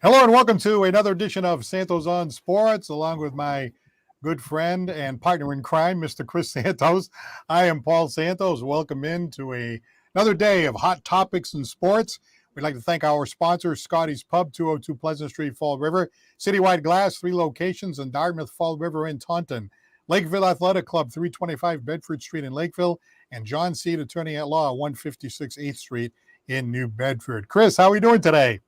Hello and welcome to another edition of Santos on Sports, along with my good friend and partner in crime, Mr. Chris Santos. I am Paul Santos. Welcome into another day of hot topics in sports. We'd like to thank our sponsor, Scotty's Pub, 202 Pleasant Street, Fall River. Citywide Glass, 3 locations in Dartmouth, Fall River, and Taunton. Lakeville Athletic Club, 325 Bedford Street in Lakeville. And John Seed, attorney at law, 156 8th Street in New Bedford. Chris, how are we doing today?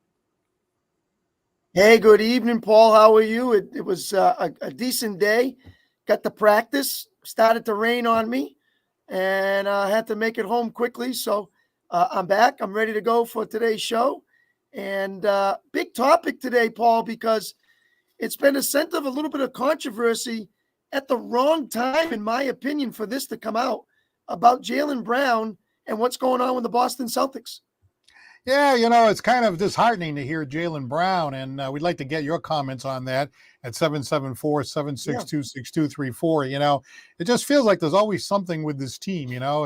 Hey, good evening, Paul. How are you? It was a decent day. Got to practice. Started to rain on me, and I had to make it home quickly. So I'm back. I'm ready to go for today's show. And big topic today, Paul, because it's been a center of a little bit of controversy at the wrong time, in my opinion, for this to come out about Jaylen Brown and what's going on with the Boston Celtics. Yeah, it's kind of disheartening to hear Jaylen Brown, and we'd like to get your comments on that at 774-762-6234. It just feels like there's always something with this team, Now,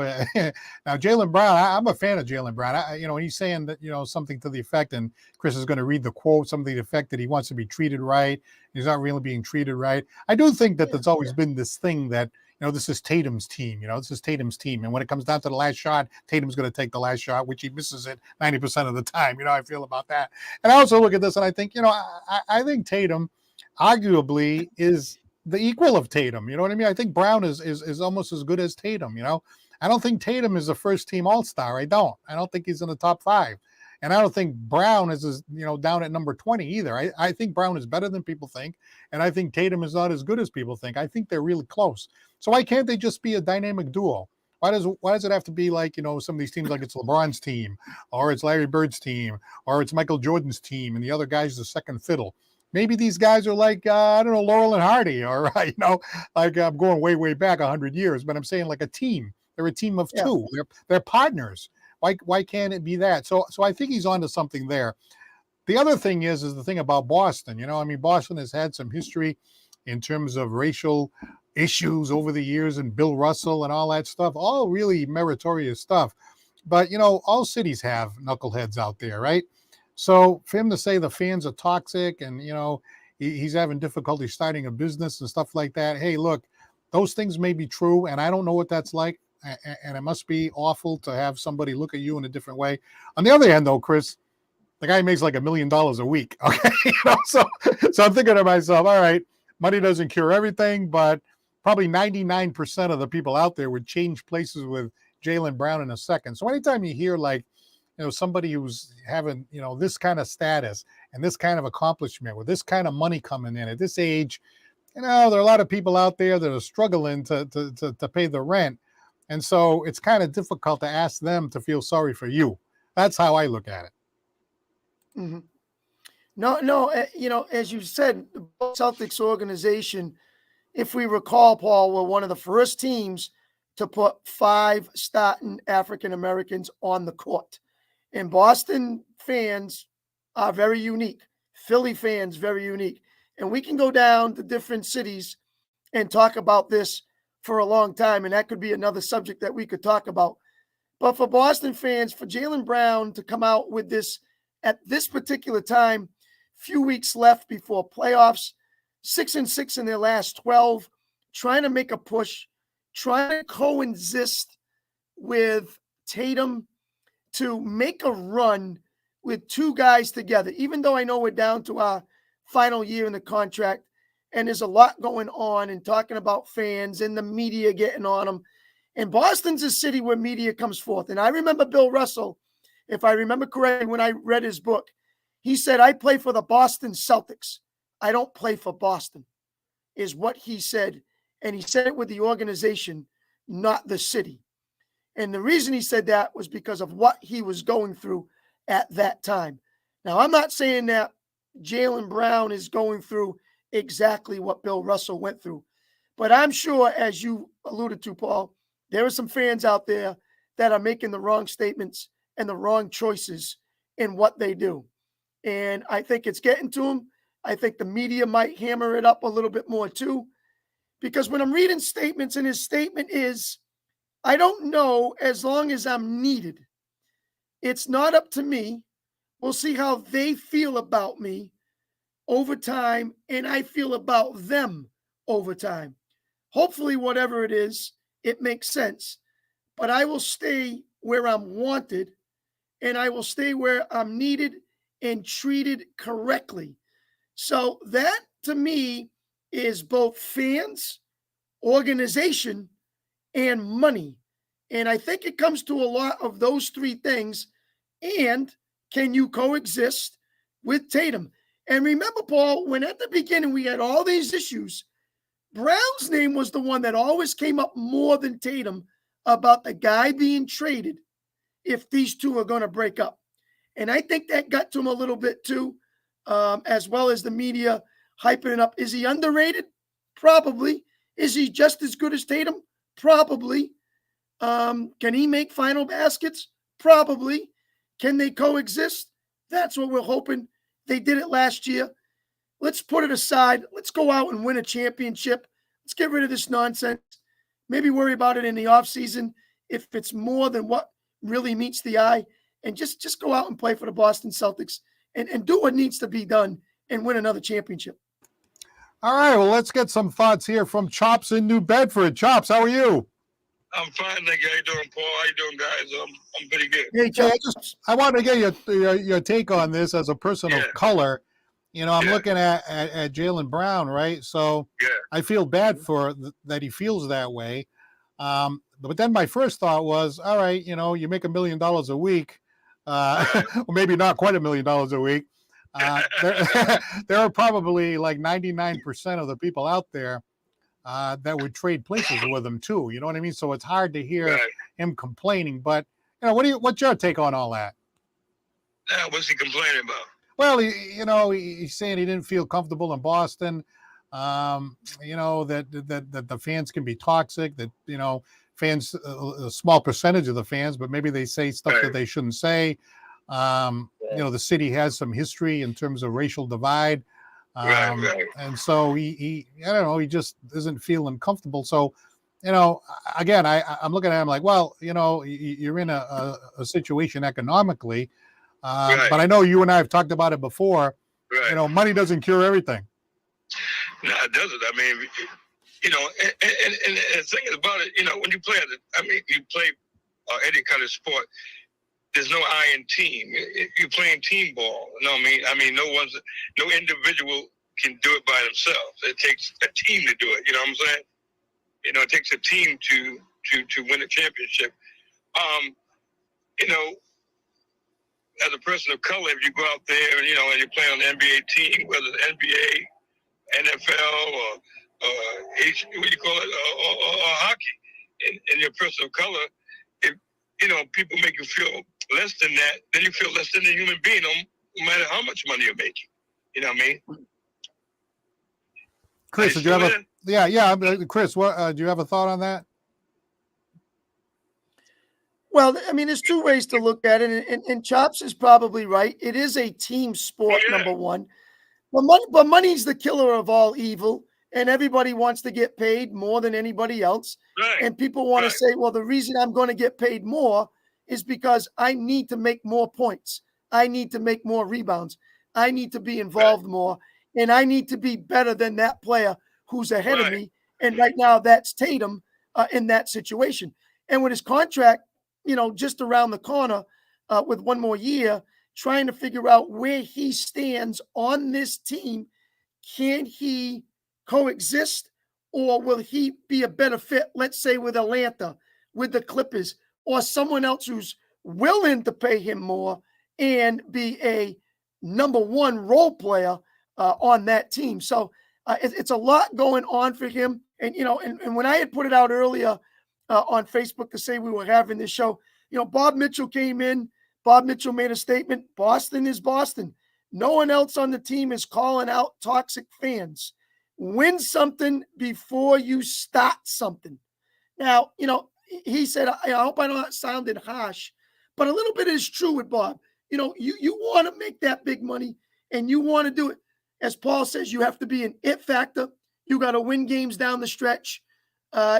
Jaylen Brown, I'm a fan of Jaylen Brown. He's saying that, something to the effect, and Chris is going to read the quote, something to the effect that he wants to be treated right. He's not really being treated right. I do think that there's always been this thing that, this is Tatum's team. This is Tatum's team. And when it comes down to the last shot, Tatum's going to take the last shot, which he misses it 90% of the time. I feel about that. And I also look at this and I think, I think Tatum arguably is the equal of Tatum. You know what I mean? I think Brown is almost as good as Tatum. I don't think Tatum is a first team all-star. I don't think he's in the top 5. And I don't think Brown is down at number 20 either. I think Brown is better than people think. And I think Tatum is not as good as people think. I think they're really close. So why can't they just be a dynamic duo? Why does it have to be like, some of these teams, like it's LeBron's team, or it's Larry Bird's team, or it's Michael Jordan's team, and the other guy's the second fiddle? Maybe these guys are like, Laurel and Hardy, or, like I'm going way, way back 100 years, but I'm saying like a team. They're a team of two. They're partners. Why can't it be that? So I think he's onto something there. The other thing is the thing about Boston. Boston has had some history in terms of racial issues over the years, and Bill Russell and all that stuff, all really meritorious stuff. But, all cities have knuckleheads out there, right? So for him to say the fans are toxic and, he's having difficulty starting a business and stuff like that. Hey, look, those things may be true, and I don't know what that's like. And it must be awful to have somebody look at you in a different way. On the other hand, though, Chris, the guy makes like $1 million a week. Okay. So I'm thinking to myself, all right, money doesn't cure everything, but probably 99% of the people out there would change places with Jaylen Brown in a second. So anytime you hear like, somebody who's having, this kind of status and this kind of accomplishment with this kind of money coming in at this age, there are a lot of people out there that are struggling to pay the rent. And so it's kind of difficult to ask them to feel sorry for you. That's how I look at it. Mm-hmm. No, as you said, the Celtics organization, if we recall, Paul, were one of the first teams to put 5 starting African Americans on the court. And Boston fans are very unique. Philly fans, very unique. And we can go down to different cities and talk about this for a long time, and that could be another subject that we could talk about. But for Boston fans, for Jaylen Brown to come out with this at this particular time, few weeks left before playoffs, 6-6 in their last 12, trying to make a push, trying to coexist with Tatum to make a run with 2 guys together, even though I know we're down to our final year in the contract, and there's a lot going on and talking about fans and the media getting on them. And Boston's a city where media comes forth. And I remember Bill Russell, if I remember correctly, when I read his book, he said, I play for the Boston Celtics. I don't play for Boston, is what he said. And he said it with the organization, not the city. And the reason he said that was because of what he was going through at that time. Now, I'm not saying that Jaylen Brown is going through exactly what Bill Russell went through. But I'm sure, as you alluded to, Paul, there are some fans out there that are making the wrong statements and the wrong choices in what they do. And I think it's getting to them. I think the media might hammer it up a little bit more too. Because when I'm reading statements, and his statement is, I don't know as long as I'm needed. It's not up to me. We'll see how they feel about me. over time, and I feel about them over time. Hopefully, whatever it is, it makes sense. But I will stay where I'm wanted, and I will stay where I'm needed and treated correctly. So that to me is both fans, organization, and money. And I think it comes to a lot of those three things. And can you coexist with Tatum? And remember, Paul, when at the beginning we had all these issues, Brown's name was the one that always came up more than Tatum about the guy being traded if these two are going to break up. And I think that got to him a little bit too, as well as the media hyping it up. Is he underrated? Probably. Is he just as good as Tatum? Probably. Can he make final baskets? Probably. Can they coexist? That's what we're hoping. They did it last year. Let's put it aside. Let's go out and win a championship. Let's get rid of this nonsense. Maybe worry about it in the offseason if it's more than what really meets the eye. And just go out and play for the Boston Celtics and do what needs to be done and win another championship. All right, well, let's get some thoughts here from Chops in New Bedford. Chops, how are you? I'm fine, thank you. How you doing, Paul? How you doing, guys? I'm pretty good. Hey, Chops. I wanted to get your take on this as a person of color. You know, I'm looking at Jaylen Brown, right? So I feel bad for that he feels that way. But then my first thought was, all right, you know, you make $1 million a week, or maybe not quite $1 million a week. There are probably like 99% of the people out there that would trade places with him too. You know what I mean? So it's hard to hear him complaining. But you know, what's your take on all that? What's he complaining about? Well, he's saying he didn't feel comfortable in Boston. You know that the fans can be toxic. That fans, a small percentage of the fans, but maybe they say stuff that they shouldn't say. The city has some history in terms of racial divide. And so he I don't know, he just isn't feeling comfortable. So, again, I'm looking at him like, well, you're in a situation economically, but I know you and I have talked about it before. Money doesn't cure everything. No, it doesn't. I mean, and the thing about it, when you play, you play any kind of sport. There's no I in team. You're playing team ball. No, I mean, no individual can do it by themselves. It takes a team to do it. You know what I'm saying? It takes a team to win a championship. As a person of color, if you go out there and you play on the NBA team, whether it's NBA, NFL, or or hockey, and you're a person of color, if people make you feel less than that, then you feel less than a human being, no matter how much money you're making. You know what I mean? Chris, did you have Chris, what do you have a thought on that? Well, I mean, there's two ways to look at it, and Chops is probably right. It is a team sport, number one. But money's the killer of all evil, and everybody wants to get paid more than anybody else. And people want to say, well, the reason I'm going to get paid more is because I need to make more points. I need to make more rebounds. I need to be involved more, and I need to be better than that player who's ahead of me. And right now, that's Tatum in that situation. And with his contract, just around the corner with one more year, trying to figure out where he stands on this team. Can he coexist, or will he be a better fit, let's say, with Atlanta, with the Clippers, or someone else who's willing to pay him more and be a number one role player on that team? So it's a lot going on for him. And, and when I had put it out earlier on Facebook to say we were having this show, Bob Mitchell came in. Bob Mitchell made a statement. Boston is Boston. No one else on the team is calling out toxic fans. Win something before you start something. Now, he said, I hope I not sounded harsh, but a little bit is true with Bob. You want to make that big money and you want to do it. As Paul says, you have to be an it factor. You got to win games down the stretch.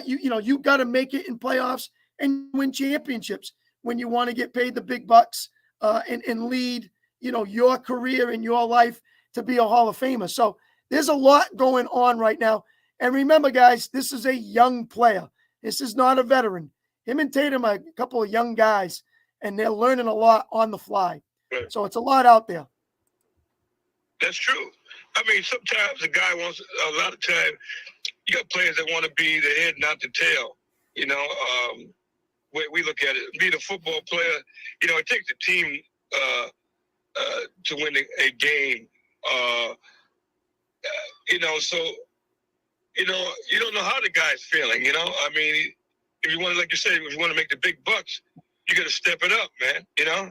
You got to make it in playoffs and win championships when you want to get paid the big bucks and lead, your career and your life to be a Hall of Famer. So there's a lot going on right now. And remember, guys, this is a young player. This is not a veteran. Him and Tatum are a couple of young guys, and they're learning a lot on the fly. Right. So it's a lot out there. That's true. I mean, sometimes a guy wants, a lot of time, you got players that want to be the head, not the tail. You know, we look at it. Being a football player, you know, it takes a team to win a game. You know, so, you know, you don't know how the guy's feeling, you know? I mean, if you want to, like you said, if you want to make the big bucks, you got to step it up, man, you know?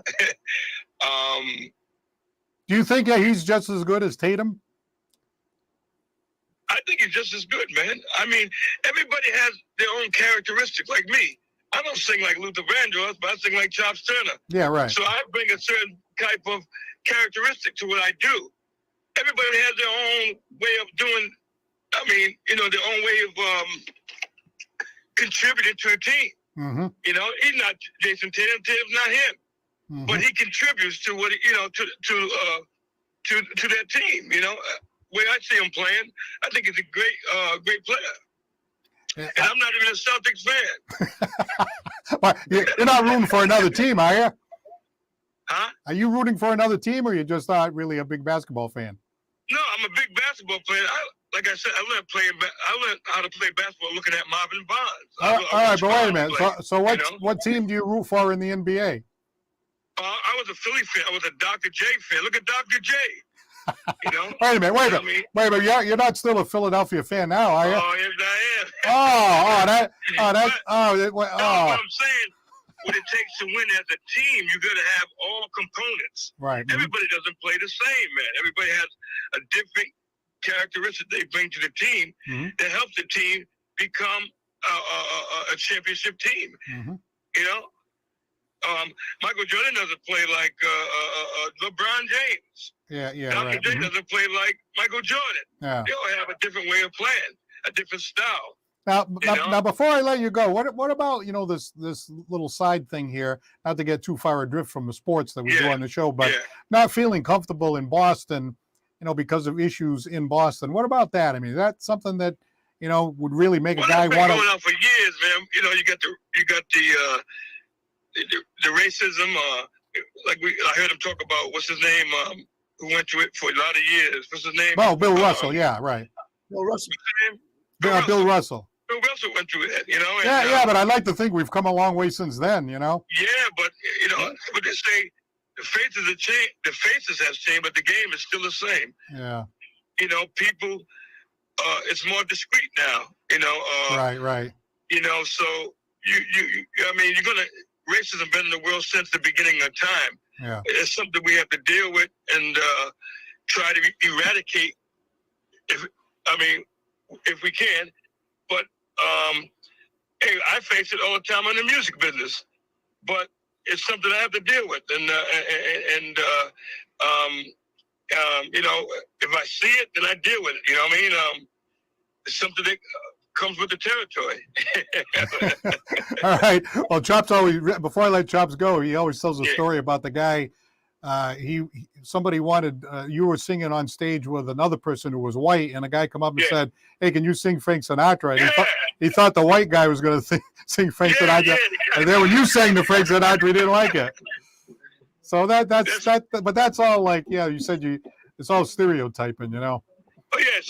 Do you think he's just as good as Tatum? I think he's just as good, man. I mean, everybody has their own characteristics. Like me, I don't sing like Luther Vandross, but I sing like Chops Turner. Yeah, right. So I bring a certain type of characteristic to what I do. Everybody has their own way of doing, I mean, you know, their own way of contributing to a team. Mm-hmm. You know, he's not Jason Tatum. Tatum's not him. Mm-hmm. But he contributes to what, you know, to that team, you know. Way I see him playing, I think he's a great player. And I'm not even a Celtics fan. But you're not rooting for another team, are you? Huh? Are you rooting for another team, or you're just not really a big basketball fan? No, I'm a big basketball player. Like I said, I learned how to play basketball looking at Marvin Bonds. All right, but wait a minute. So what, you know? what team do you root for in the NBA? I was a Philly fan. I was a Dr. J fan. Look at Dr. J. You know? Wait a minute. You know what I mean? You're not still a Philadelphia fan now, are you? Oh, yes, I am. Oh, What I'm saying, what it takes to win as a team, you got to have all components. right. Everybody doesn't play the same, man. Everybody has a different characteristic they bring to the team Mm-hmm. that helps the team become a championship team. Mm-hmm. You know, Michael Jordan doesn't play like LeBron James. Yeah, Dr. right. J Mm-hmm. doesn't play like Michael Jordan. Yeah. They all have a different way of playing, a different style. Now, before I let you go, what about, you know, this little side thing here? Not to get too far adrift from the sports that we do on the show, but not feeling comfortable in Boston, you know, because of issues in Boston. What about that? I mean, is that something that, you know, would really make a guy want want to? Going to? on for years, man. You know, you got the racism. Like I heard him talk about what's his name, who went through it for a lot of years. What's his name? Well, Bill Russell. Yeah, right. Bill Russell. What's his name? Bill Russell. Bill Russell went through that, you know. And, Yeah, but I'd like to think we've come a long way since then, you know. Yeah, but you know, but they say the faces have changed. The faces have changed, but the game is still the same. Yeah. You know, people. It's more discreet now. You know. Right. You know, so you. I mean, racism been in the world since the beginning of time. Yeah. It's something we have to deal with and try to eradicate. If we can, but hey, I face it all the time in the music business. But it's something I have to deal with, and you know, if I see it, then I deal with it. You know what I mean? It's something that comes with the territory. All right. Well, Chops always, before I let Chops go, he always tells a story about the guy. Somebody wanted, you were singing on stage with another person who was white, and a guy come up and said, "Hey, can you sing Frank Sinatra?" And he thought the white guy was going to sing Frank Sinatra, and then when you sang the Frank Sinatra, he didn't like it. So that's but that's all like, yeah, you said it's all stereotyping, you know. Oh yeah,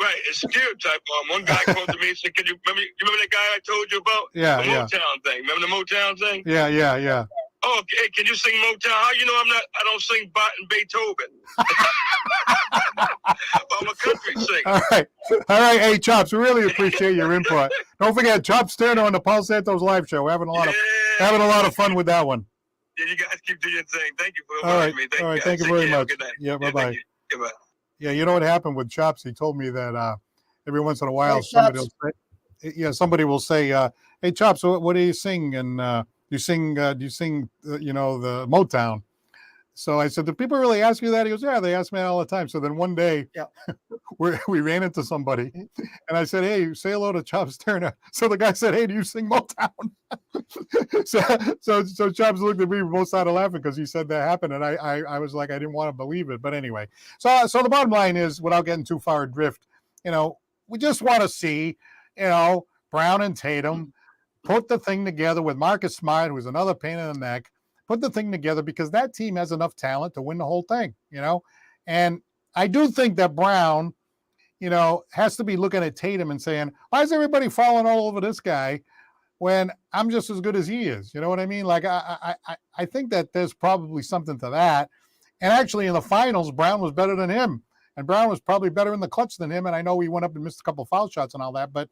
right. It's stereotype. One guy called to me and said, "Can you remember that guy I told you about? Yeah, the Motown thing. Remember the Motown thing? Yeah. Oh, hey, can you sing Motown? How you know I don't sing Bach and Beethoven? I'm a country singer." All right. Hey, Chops, we really appreciate your input. Don't forget, Chops Turner on the Paul Santos live show. We're having a lot of fun with that one. Yeah, you guys keep doing your thing. Thank you for inviting me. All right. Thank you very much. Good night. Yeah. Bye-bye. Goodbye. Yeah, you know what happened with Chops? He told me that every once in a while somebody will say, "Hey, Chops, what do you sing?" And do you sing, you know, the Motown? So I said, do people really ask you that? He goes, yeah, they ask me that all the time. So then one day Yeah. we ran into somebody and I said, hey, say hello to Chops Turner. So the guy said, hey, do you sing Motown? so Chops looked at me, we both started laughing because he said that happened. And I was like, I didn't want to believe it. But anyway, so the bottom line is, without getting too far adrift, we just want to see, Brown and Tatum put the thing together with Marcus Smart, who's another pain in the neck, put the thing together because that team has enough talent to win the whole thing, And I do think that Brown, has to be looking at Tatum and saying, why is everybody falling all over this guy when I'm just as good as he is? You know what I mean? Like, I think that there's probably something to that. And actually in the finals, Brown was better than him. And Brown was probably better in the clutch than him. And I know he went up and missed a couple of foul shots and all that, but,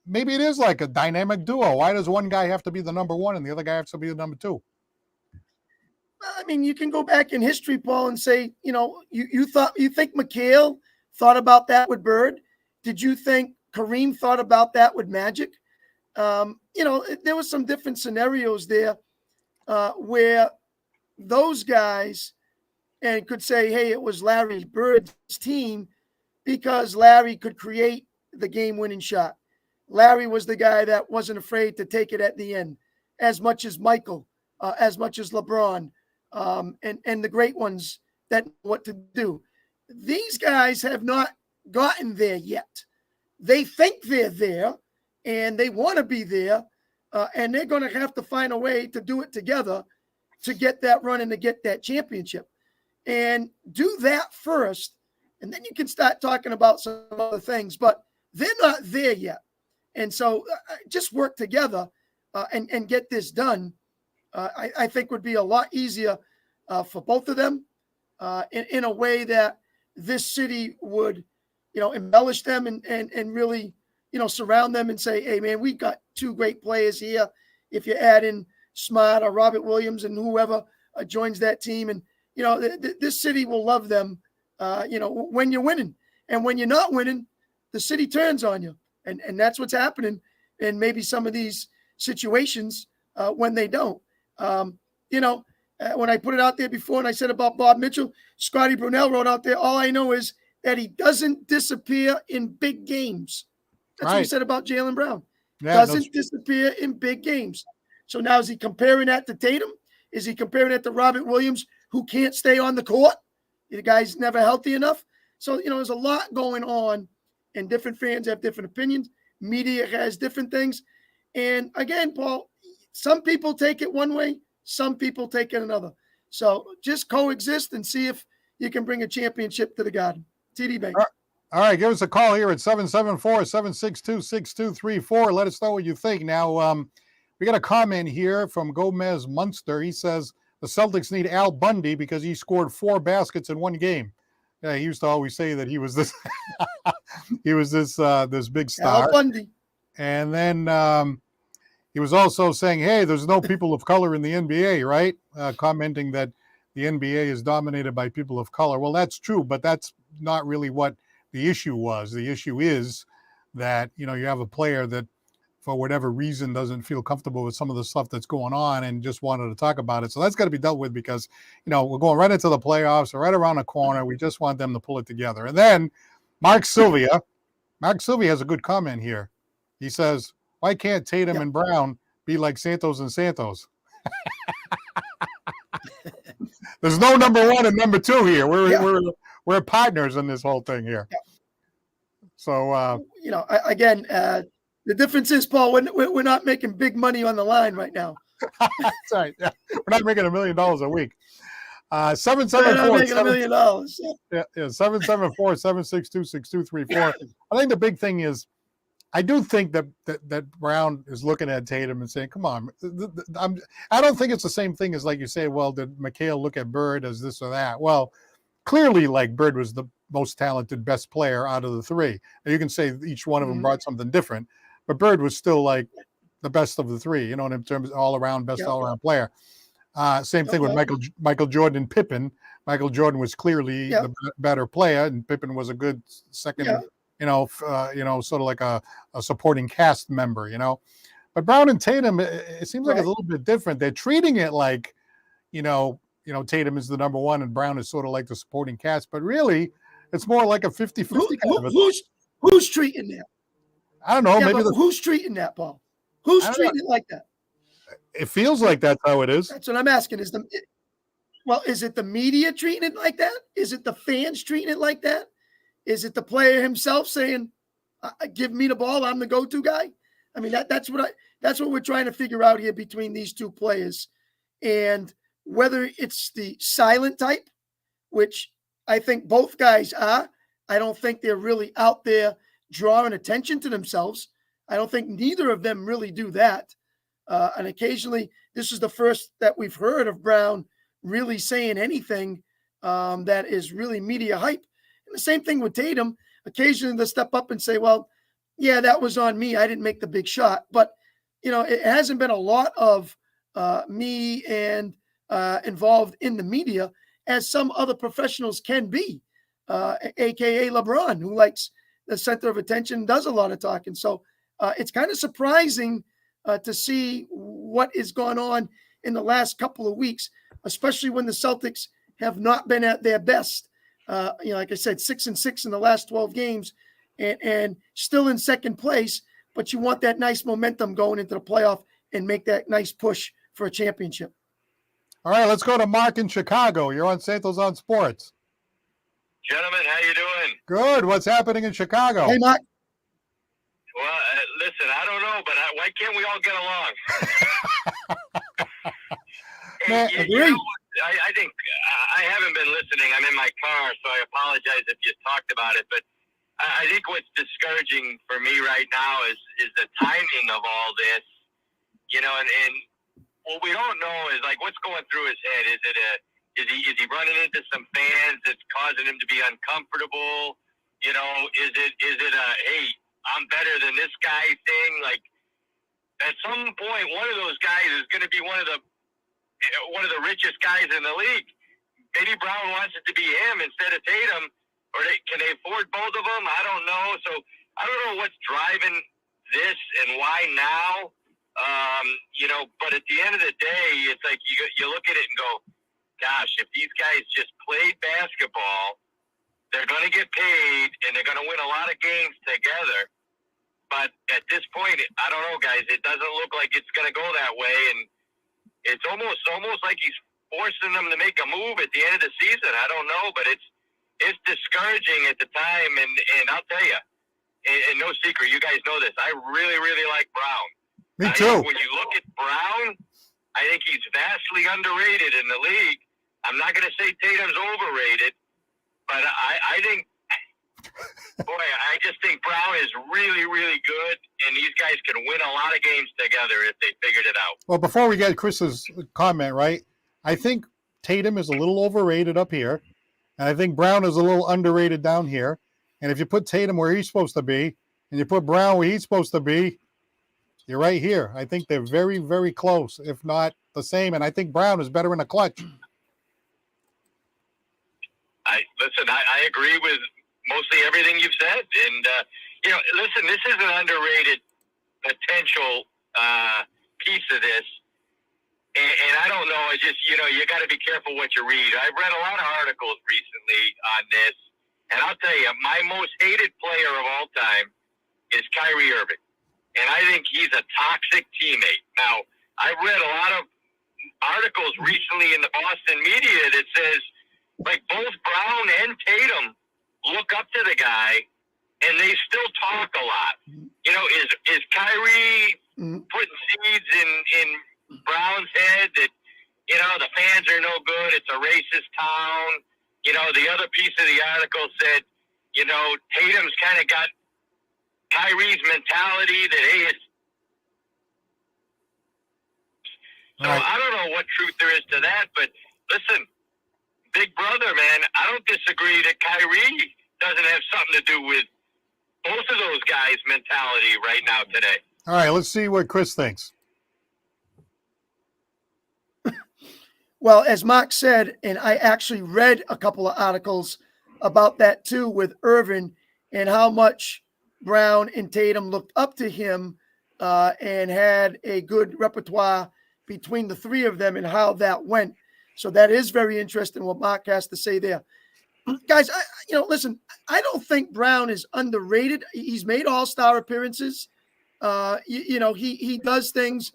maybe it is like a dynamic duo. Why does one guy have to be the number one and the other guy has to be the number two? I mean, you can go back in history, Paul, and say, you think McHale thought about that with Bird? Did you think Kareem thought about that with Magic? There were some different scenarios there where those guys and could say, hey, it was Larry Bird's team because Larry could create the game-winning shot. Larry was the guy that wasn't afraid to take it at the end, as much as Michael, as much as LeBron, and the great ones that know what to do. These guys have not gotten there yet. They think they're there, and they want to be there, and they're going to have to find a way to do it together to get that run and to get that championship. And do that first, and then you can start talking about some other things, but they're not there yet. And so just work together and get this done, I think would be a lot easier for both of them in a way that this city would, embellish them and really, surround them and say, hey, man, we've got two great players here. If you add in Smart or Robert Williams and whoever joins that team. And, this city will love them, when you're winning. And when you're not winning, the city turns on you. And that's what's happening in maybe some of these situations when they don't. When I put it out there before and I said about Bob Mitchell, Scotty Brunell wrote out there, all I know is that he doesn't disappear in big games. That's what he said about Jaylen Brown. Doesn't disappear in big games. So now is he comparing that to Tatum? Is he comparing it to Robert Williams, who can't stay on the court? The guy's never healthy enough. So, there's a lot going on. And different fans have different opinions. Media has different things. And again, Paul, some people take it one way, some people take it another. So just coexist and see if you can bring a championship to the Garden. TD Bank. All right, give us a call here at 774-762-6234. Let us know what you think. Now, we got a comment here from Gomez Munster. He says the Celtics need Al Bundy because he scored 4 baskets in one game. Yeah, he used to always say that he was this this big star. Al Bundy. And then he was also saying, hey, there's no people of color in the NBA, right? Commenting that the NBA is dominated by people of color. Well, that's true, but that's not really what the issue was. The issue is that, you have a player that for whatever reason doesn't feel comfortable with some of the stuff that's going on and just wanted to talk about it. So that's got to be dealt with because, we're going right into the playoffs. We're right around the corner. We just want them to pull it together. And then Mark Sylvia has a good comment here. He says, why can't Tatum and Brown be like Santos and Santos? There's no number 1 and number 2 here. We're partners in this whole thing here. Yeah. So, the difference is, Paul, we're not making big money on the line right now. That's right. Yeah. We're not making $1 million a week. 774-762-6234. I think the big thing is, I do think that Brown is looking at Tatum and saying, come on. I don't think it's the same thing as, like you say, well, did McHale look at Bird as this or that? Well, clearly, like, Bird was the most talented, best player out of the 3. And you can say each one of them brought something different, but Bird was still like the best of the 3, in terms of all-around, best all-around player. Same thing with Michael Jordan and Pippen. Michael Jordan was clearly the better player, and Pippen was a good second, sort of like a supporting cast member, But Brown and Tatum, it seems like it's a little bit different. They're treating it like, Tatum is the number one and Brown is sort of like the supporting cast, but really it's more like a 50-50 kind of a, Who's treating that? I don't know. Yeah, Maybe but who's treating that, Paul? Who's treating it like that? it feels like that's how it is. That's what I'm asking. Is it the media treating it like that? Is it the fans treating it like that? Is it the player himself saying, "Give me the ball, I'm the go-to guy"? I mean, that's what we're trying to figure out here between these two players, and whether it's the silent type, which I think both guys are. I don't think they're really out there drawing attention to themselves. I don't think neither of them really do that. And occasionally, this is the first that we've heard of Brown really saying anything that is really media hype. And the same thing with Tatum. Occasionally, they'll step up and say, well, yeah, that was on me. I didn't make the big shot. But, it hasn't been a lot of me and involved in the media as some other professionals can be, a.k.a. LeBron, who likes the center of attention, does a lot of talking. So it's kind of surprising to see what is going on in the last couple of weeks, especially when the Celtics have not been at their best. Like I said, 6-6 in the last 12 games and still in second place, but you want that nice momentum going into the playoff and make that nice push for a championship. All right, let's go to Mark in Chicago. You're on Santos on Sports. Gentlemen, how you doing? Good. What's happening in Chicago? Hey, Mark. Well, listen, I don't know, but why can't we all get along? Agree. I think I haven't been listening. I'm in my car, so I apologize if you talked about it. But I think what's discouraging for me right now is the timing of all this. And what we don't know is like what's going through his head. Is he running into some fans that's causing him to be uncomfortable? Is it a hey, I'm better than this guy thing? Like at some point, one of those guys is going to be one of the richest guys in the league. Maybe Brown wants it to be him instead of Tatum, or can they afford both of them? I don't know. So I don't know what's driving this and why now. But at the end of the day, it's like you look at it and go, gosh, if these guys just played basketball, they're going to get paid and they're going to win a lot of games together. But at this point, I don't know, guys. It doesn't look like it's going to go that way, and it's almost like he's forcing them to make a move at the end of the season. I don't know, but it's discouraging at the time. And I'll tell you, and no secret, you guys know this. I really, really like Brown. Me too. When you look at Brown, I think he's vastly underrated in the league. I'm not going to say Tatum's overrated, but I think, boy, I just think Brown is really, really good, and these guys can win a lot of games together if they figured it out. Well, before we get Chris's comment, right, I think Tatum is a little overrated up here, and I think Brown is a little underrated down here. And if you put Tatum where he's supposed to be, and you put Brown where he's supposed to be, you're right here. I think they're very, very close, if not the same. And I think Brown is better in the clutch. I agree with mostly everything you've said. And, listen, this is an underrated potential piece of this. And I don't know. I just, you got to be careful what you read. I've read a lot of articles recently on this. And I'll tell you, my most hated player of all time is Kyrie Irving. And I think he's a toxic teammate. Now, I've read a lot of articles recently in the Boston media that says, like, both Brown and Tatum look up to the guy, and they still talk a lot. Is Kyrie putting seeds in Brown's head that, the fans are no good, it's a racist town? The other piece of the article said, Tatum's kind of got Kyrie's mentality that, hey, it's... So right. I don't know what truth there is to that, but listen, big brother, man, I don't disagree that Kyrie doesn't have something to do with both of those guys' mentality right now today. All right, let's see what Chris thinks. Well, as Mark said, and I actually read a couple of articles about that too with Irvin and how much Brown and Tatum looked up to him and had a good repertoire between the three of them and how that went. So that is very interesting what Mark has to say there. Guys, listen, I don't think Brown is underrated. He's made all-star appearances. He does things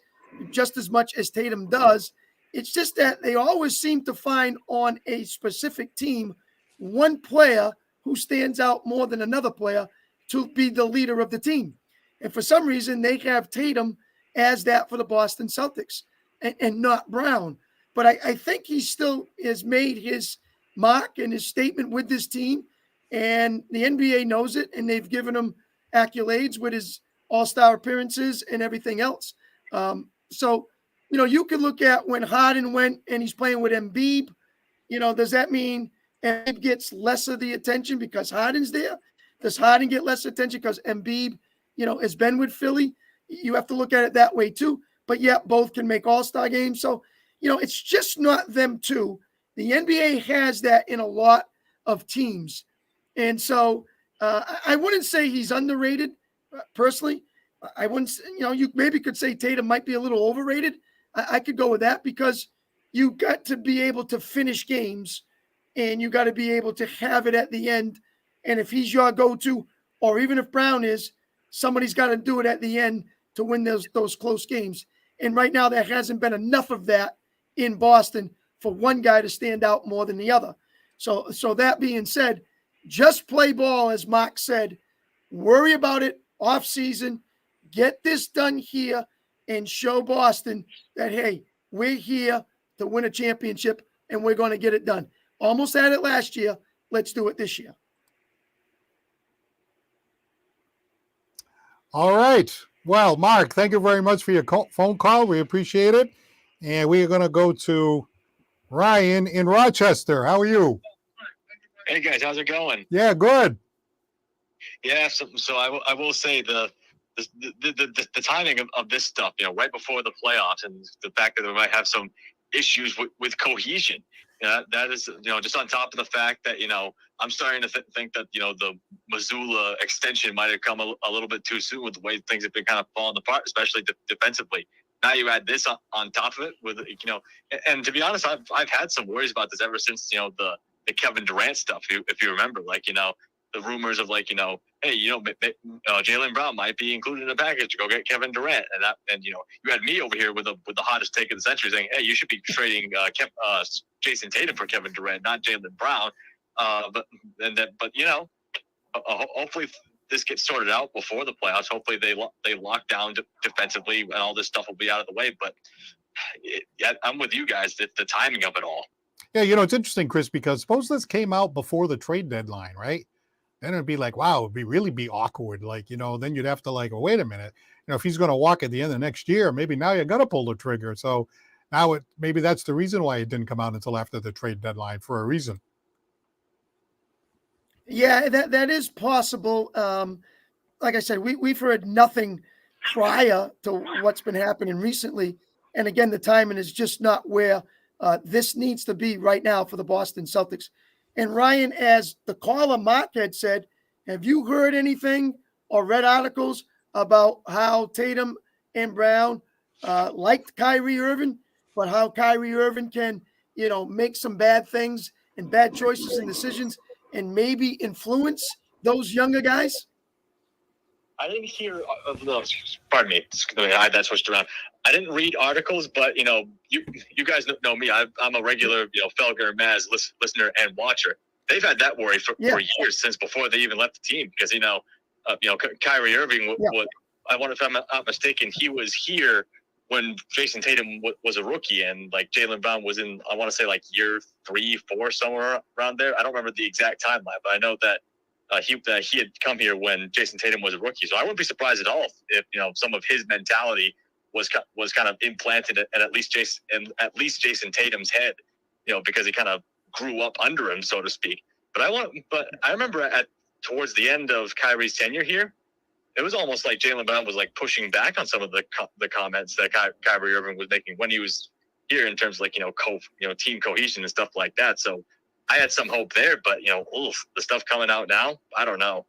just as much as Tatum does. It's just that they always seem to find on a specific team one player who stands out more than another player to be the leader of the team. And for some reason, they have Tatum as that for the Boston Celtics and not Brown. But I think he still has made his mark and his statement with this team. And the NBA knows it, and they've given him accolades with his all-star appearances and everything else. So, you can look at when Harden went and he's playing with Embiid. Does that mean Embiid gets less of the attention because Harden's there? Does Harden get less attention because Embiid, has been with Philly? You have to look at it that way too. But yet both can make all-star games. So, it's just not them two. The NBA has that in a lot of teams. And so I wouldn't say he's underrated personally. I wouldn't, you maybe could say Tatum might be a little overrated. I could go with that because you got to be able to finish games and you got to be able to have it at the end. And if he's your go-to, or even if Brown is, somebody's got to do it at the end to win those close games. And right now there hasn't been enough of that in Boston for one guy to stand out more than the other. So that being said, just play ball, as Mark said. Worry about it off season. Get this done here and show Boston that, hey, we're here to win a championship and we're going to get it done. Almost had it last year. Let's do it this year. All right. Well, Mark, thank you very much for your phone call. We appreciate it. And we are going to go to Ryan in Rochester. How are you? Hey guys, how's it going? Yeah, good. Yeah, so I will say the timing of this stuff, right before the playoffs, and the fact that we might have some issues with cohesion. That is, just on top of the fact that, I'm starting to think that, the Missoula extension might have come a little bit too soon with the way things have been kind of falling apart, especially defensively. Now you add this on top of it with, and to be honest, I've had some worries about this ever since, the Kevin Durant stuff. If you remember, the rumors of hey, Jaylen Brown might be included in a package to go get Kevin Durant, and you had me over here with the hottest take of the century saying, hey, you should be trading Jason Tatum for Kevin Durant, not Jaylen Brown. But hopefully this gets sorted out before the playoffs. Hopefully they lock down defensively and all this stuff will be out of the way. But I'm with you guys. The timing of it all. Yeah, it's interesting, Chris, because suppose this came out before the trade deadline, right? Then it'd be like, wow, it'd really be awkward. Then you'd have to wait a minute. If he's going to walk at the end of next year, maybe now you got to pull the trigger. So now maybe that's the reason why it didn't come out until after the trade deadline for a reason. Yeah, that is possible. Like I said, we've heard nothing prior to what's been happening recently. And again, the timing is just not where this needs to be right now for the Boston Celtics. And Ryan, as the caller Mark had said, have you heard anything or read articles about how Tatum and Brown liked Kyrie Irving, but how Kyrie Irving can, make some bad things and bad choices and decisions and maybe influence those younger guys? I didn't hear of those. Pardon me. I had that switched around. I didn't read articles, but you guys know me. I'm a regular Felger Maz listener and watcher. They've had that worry for years, since before they even left the team, because Kyrie Irving was, I wonder if I'm not mistaken, he was here when Jason Tatum was a rookie, and Jaylen Brown was in, I want to say year 3, 4, somewhere around there. I don't remember the exact timeline, but I know that he had come here when Jason Tatum was a rookie. So I wouldn't be surprised at all if some of his mentality was kind of implanted at least Jason Tatum's head, because he kind of grew up under him, so to speak. But I remember towards the end of Kyrie's tenure here, it was almost like Jaylen Brown was pushing back on some of the comments that Kyrie Irving was making when he was here in terms of team cohesion and stuff like that. So I had some hope there, but the stuff coming out now, I don't know.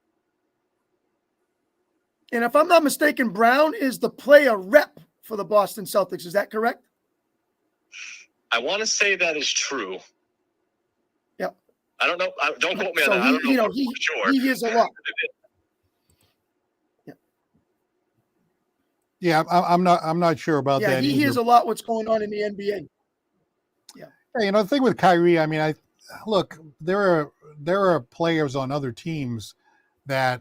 And if I'm not mistaken, Brown is the player rep for the Boston Celtics. Is that correct? I want to say that is true. Yep. I don't know. Don't quote me on So that. I don't know he for sure. he hears a lot. Yeah, I'm not sure about Yeah, that he either. hears a lot what's going on in the NBA. Hey, the thing with Kyrie, I mean, look, there are players on other teams that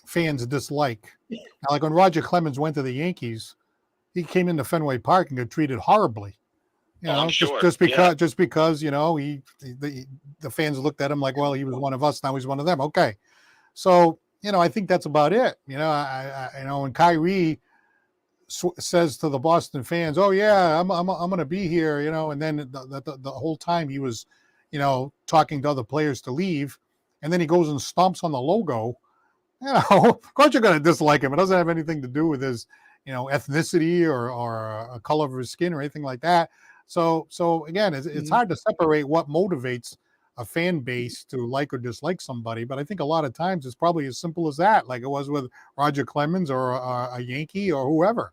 fans dislike. Now, like when Roger Clemens went to the Yankees, he came into Fenway Park and got treated horribly. I'm sure. Just because the fans looked at him like, well, he was one of us, now he's one of them. Okay, so I think that's about it. When Kyrie says to the Boston fans, "Oh yeah, I'm going to be here," and then the whole time he was, talking to other players to leave, and then he goes and stomps on the logo. Of course you're going to dislike him. It doesn't have anything to do with his, ethnicity or a color of his skin or anything like that. So again, it's hard to separate what motivates a fan base to like or dislike somebody. But I think a lot of times it's probably as simple as that, like it was with Roger Clemens or a Yankee or whoever.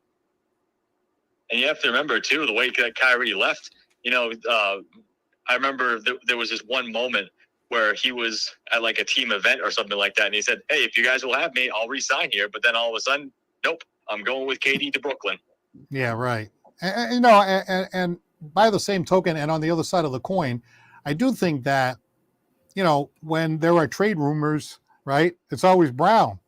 And you have to remember, too, the way that Kyrie left, I remember there was this one moment where he was at like a team event or something like that. And he said, hey, if you guys will have me, I'll re-sign here. But then all of a sudden, nope, I'm going with KD to Brooklyn. Yeah, right. And by the same token, and on the other side of the coin, I do think that, when there are trade rumors, right, it's always Brown.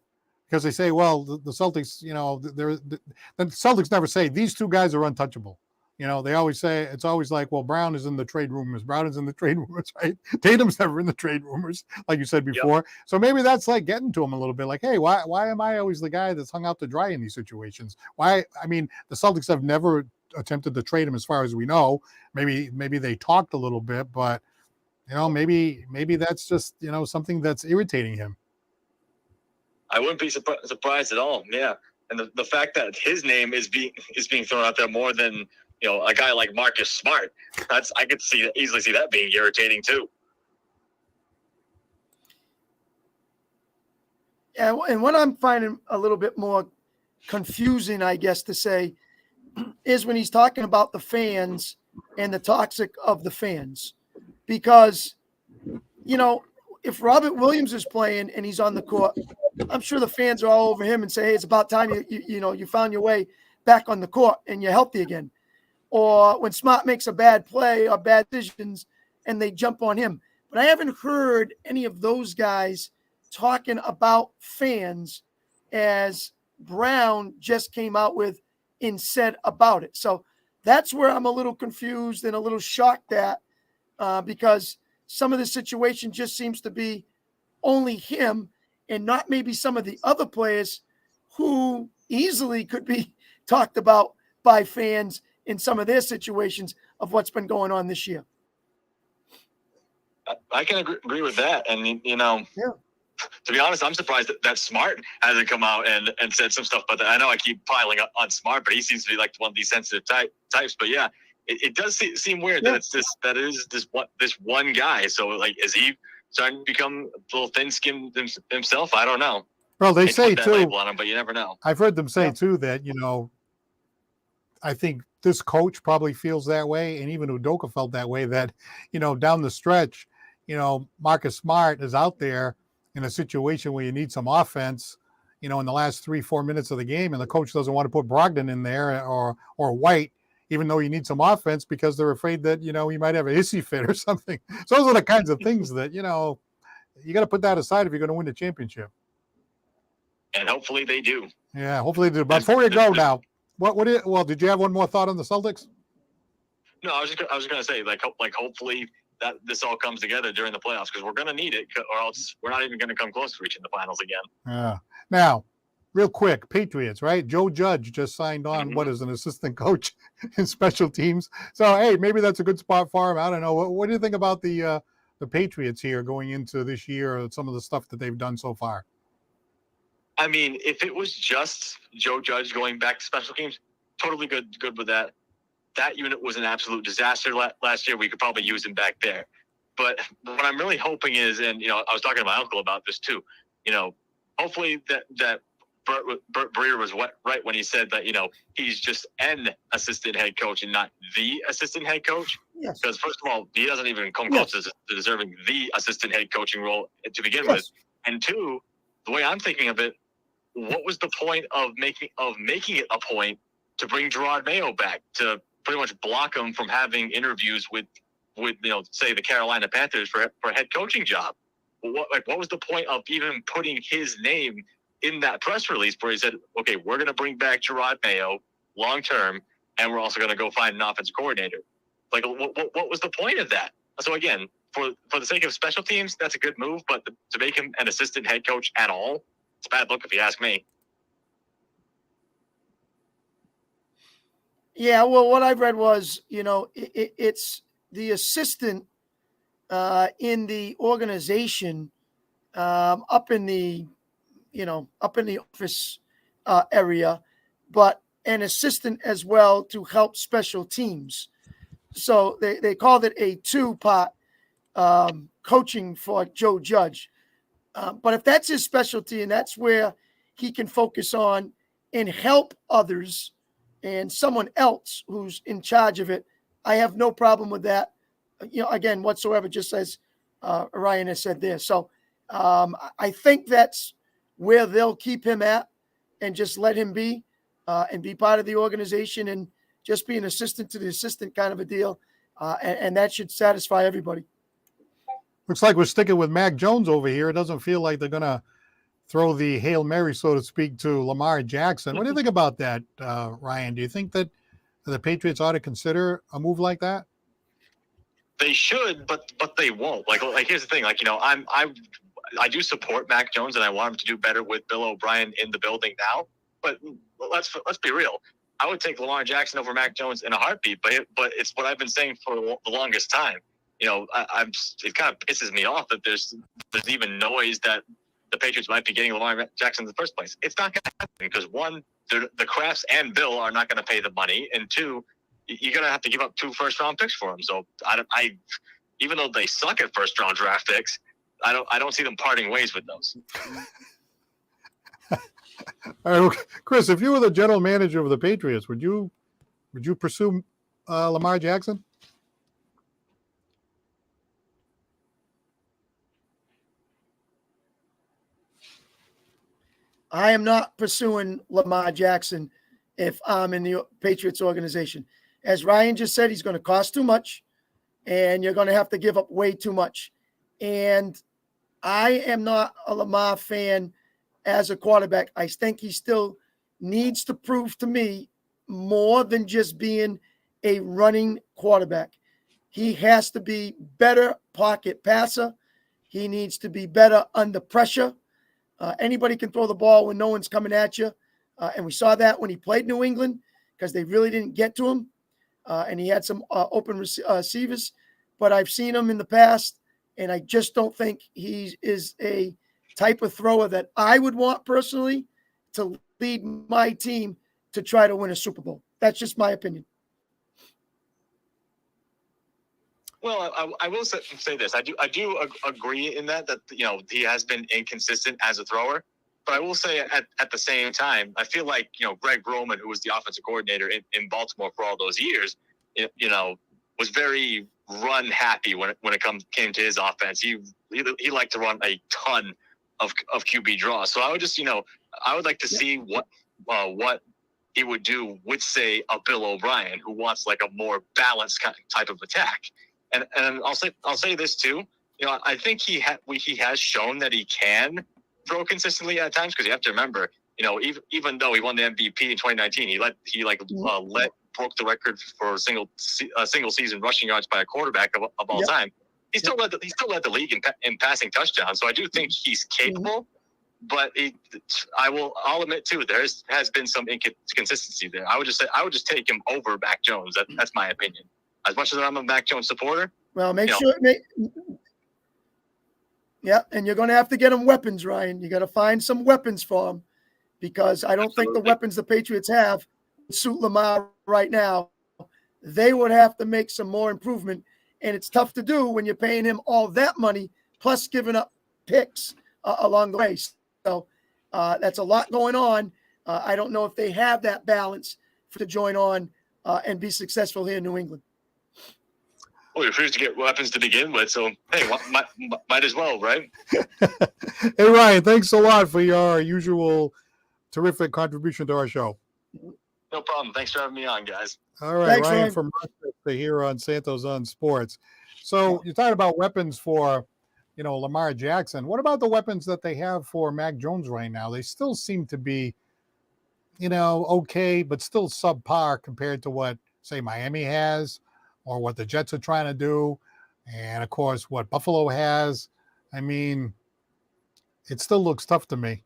Because they say, well, the Celtics, the Celtics never say these two guys are untouchable. They always say, it's always like, well, Brown is in the trade rumors. Brown is in the trade rumors, right? Tatum's never in the trade rumors, like you said before. Yep. So maybe that's like getting to him a little bit. Like, hey, why am I always the guy that's hung out to dry in these situations? Why? I mean, the Celtics have never attempted to trade him as far as we know. Maybe they talked a little bit, but, maybe that's just, something that's irritating him. I wouldn't be surprised at all. Yeah. And the fact that his name is being thrown out there more than, a guy like Marcus Smart, I could easily see that being irritating too. Yeah, and what I'm finding a little bit more confusing, I guess to say, is when he's talking about the fans and the toxic of the fans. Because, if Robert Williams is playing and he's on the court, I'm sure the fans are all over him and say, hey, it's about time you found your way back on the court and you're healthy again. Or when Smart makes a bad play or bad decisions and they jump on him. But I haven't heard any of those guys talking about fans as Brown just came out with and said about it. So that's where I'm a little confused and a little shocked at because some of the situation just seems to be only him and not maybe some of the other players who easily could be talked about by fans in some of their situations of what's been going on this year. I can agree with that. And, to be honest, I'm surprised that Smart hasn't come out and said some stuff about that. I know I keep piling up on Smart, but he seems to be like one of these sensitive types. But yeah, it does seem weird that it is this one guy. So like, is he starting to become a little thin-skinned himself? I don't know. Well, they say too. Label on him, but you never know. I've heard them say too that I think this coach probably feels that way, and even Udoka felt that way. That down the stretch, Marcus Smart is out there in a situation where you need some offense, in the last 3-4 minutes of the game, and the coach doesn't want to put Brogdon in there or White, even though you need some offense because they're afraid that he might have a hissy fit or something. So those are the kinds of things that you got to put that aside if you're going to win the championship. And hopefully they do. Yeah, hopefully they do. But before we go now, did you have one more thought on the Celtics? No, I was just gonna say like hopefully that this all comes together during the playoffs because we're gonna need it, or else we're not even gonna come close to reaching the finals again. Yeah. Now, real quick, Patriots, right? Joe Judge just signed on as an assistant coach in special teams. So hey, maybe that's a good spot for him. I don't know. What do you think about the Patriots here going into this year? Or some of the stuff that they've done so far. I mean, if it was just Joe Judge going back to special teams, totally good with that. That unit was an absolute disaster last year. We could probably use him back there. But what I'm really hoping is, and, I was talking to my uncle about this too, hopefully that Bert Breer was right when he said that, he's just an assistant head coach and not the assistant head coach. Yes. Because first of all, he doesn't even come Yes. close to deserving the assistant head coaching role to begin Yes. with. And two, the way I'm thinking of it, what was the point of making it a point to bring Gerard Mayo back to pretty much block him from having interviews with say the Carolina Panthers for a head coaching job? What was the point of even putting his name in that press release where he said, okay, we're going to bring back Gerard Mayo long term, and we're also going to go find an offensive coordinator? Like, what was the point of that? So again, for the sake of special teams, that's a good move, but to make him an assistant head coach at all, it's a bad look if you ask me. Yeah, well, what I've read was, it's the assistant in the organization up in the office area, but an assistant as well to help special teams. So they called it a two-part coaching for Joe Judge. But if that's his specialty and that's where he can focus on and help others and someone else who's in charge of it, I have no problem with that, again, whatsoever, just as Ryan has said there. So I think that's where they'll keep him at and just let him be and be part of the organization and just be an assistant to the assistant kind of a deal. And that should satisfy everybody. Looks like we're sticking with Mac Jones over here. It doesn't feel like they're going to throw the Hail Mary, so to speak, to Lamar Jackson. What do you think about that, Ryan? Do you think that the Patriots ought to consider a move like that? They should, but they won't. Like here's the thing. I do support Mac Jones, and I want him to do better with Bill O'Brien in the building now. But let's be real. I would take Lamar Jackson over Mac Jones in a heartbeat. But it's what I've been saying for the longest time. It kind of pisses me off that there's even noise that the Patriots might be getting Lamar Jackson in the first place. It's not going to happen because one, the Crafts and Bill are not going to pay the money, and two, you're going to have to give up 2 first-round picks for him. So I even though they suck at first-round draft picks, I don't see them parting ways with those. All right, Chris, if you were the general manager of the Patriots, would you pursue Lamar Jackson? I am not pursuing Lamar Jackson if I'm in the Patriots organization. As Ryan just said, he's going to cost too much, and you're going to have to give up way too much. And I am not a Lamar fan as a quarterback. I think he still needs to prove to me more than just being a running quarterback. He has to be better pocket passer. He needs to be better under pressure. Anybody can throw the ball when no one's coming at you. And we saw that when he played New England because they really didn't get to him. And he had some open receivers. But I've seen him in the past, and I just don't think he is a type of thrower that I would want personally to lead my team to try to win a Super Bowl. That's just my opinion. Well, I will say this. I do agree in that he has been inconsistent as a thrower. But I will say at the same time, I feel like Greg Roman, who was the offensive coordinator in Baltimore for all those years, was very run happy when it came to his offense. He liked to run a ton of QB draws. So I would just I would like to see what he would do with, say, a Bill O'Brien, who wants like a more balanced type of attack. And I'll say this too. I think he has shown that he can throw consistently at times, because you have to remember, even though he won the MVP in 2019, he broke the record for a single season rushing yards by a quarterback of all time. He still led the league in passing touchdowns. So I do think he's capable. But I'll admit too, there has been some inconsistency there. I would just take him over Mac Jones. That's my opinion. As much as I'm a Mac Jones supporter. Well, and you're going to have to get him weapons, Ryan. You got to find some weapons for him, because I don't think the weapons the Patriots have suit Lamar right now. They would have to make some more improvement, and it's tough to do when you're paying him all that money plus giving up picks along the way. So that's a lot going on. I don't know if they have that balance to join on and be successful here in New England. Well, we refused to get weapons to begin with, so hey, might as well, right? Hey, Ryan, thanks a lot for your usual terrific contribution to our show. No problem. Thanks for having me on, guys. All right, Thanks, Ryan Ryan. from Rochester here on Santos on Sports. So you're talking about weapons for, Lamar Jackson. What about the weapons that they have for Mac Jones right now? They still seem to be, okay, but still subpar compared to what, say, Miami has or what the Jets are trying to do. And, of course, what Buffalo has. I mean, it still looks tough to me.